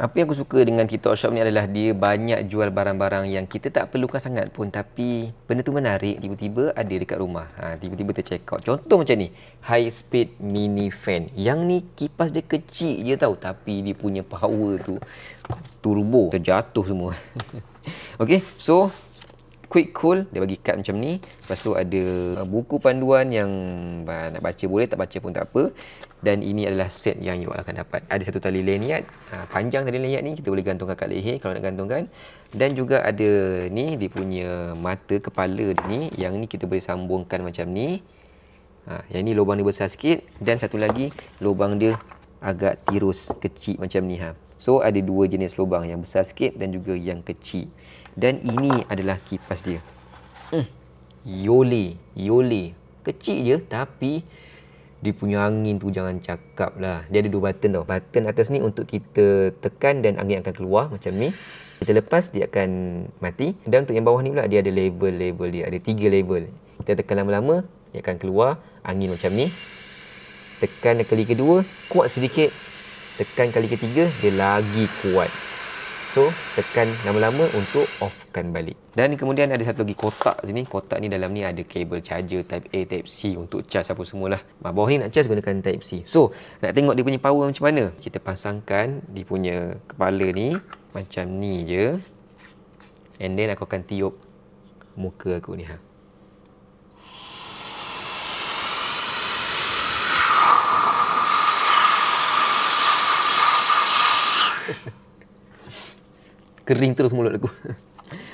Apa yang aku suka dengan TikTok Shop ni adalah dia banyak jual barang-barang yang kita tak perlukan sangat pun, tapi benda tu menarik, tiba-tiba ada dekat rumah. Tiba-tiba tercheck out. Contoh macam ni, high speed mini fan. Yang ni kipas dia kecil je tau, tapi dia punya power tu turbo, terjatuh semua. Okay, so quick cool, dia bagi kad macam ni. Lepas tu ada buku panduan yang nak baca boleh, tak baca pun tak apa. Dan ini adalah set yang you akan dapat. Ada satu tali lanyard, panjang tali lanyard ni, kita boleh gantungkan kat leher kalau nak gantungkan. Dan juga ada ni, dia punya mata kepala ni, yang ni kita boleh sambungkan macam ni. Yang ni lubang dia besar sikit, dan satu lagi lubang dia agak tirus kecil macam ni. So ada dua jenis lubang, yang besar sikit dan juga yang kecil. Dan ini adalah kipas dia. Yole. Kecil je, tapi dia punya angin tu jangan cakap lah. Dia ada dua button tau. Button atas ni untuk kita tekan dan angin akan keluar macam ni. Kita lepas, dia akan mati. Dan untuk yang bawah ni pula, dia ada level dia. Ada 3 level. Kita tekan lama-lama, dia akan keluar angin macam ni. Tekan kali kedua, kuat sedikit. Tekan kali ketiga, dia lagi kuat. So, tekan lama-lama untuk offkan balik. Dan kemudian ada satu lagi kotak sini. Kotak ni dalam ni ada kabel charger Type A, Type C untuk charge apa semualah. Bawah ni nak charge gunakan Type C. So, nak tengok dia punya power macam mana? Kita pasangkan dia punya kepala ni macam ni je. And then aku akan tiup muka aku ni. Kering terus mulut aku.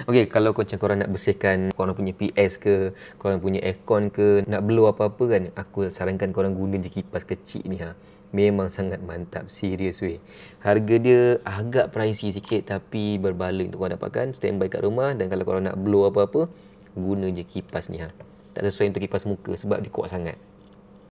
Okey, kalau korang nak bersihkan korang punya PS ke, korang punya aircon ke, nak blow apa-apa kan, aku sarankan korang guna je kipas kecil ni. Memang sangat mantap, serius weh. Harga dia agak pricey sikit, tapi berbaloi untuk korang dapatkan. Standby kat rumah, dan kalau korang nak blow apa-apa, guna je kipas ni. Tak sesuai untuk kipas muka sebab dia kuat sangat.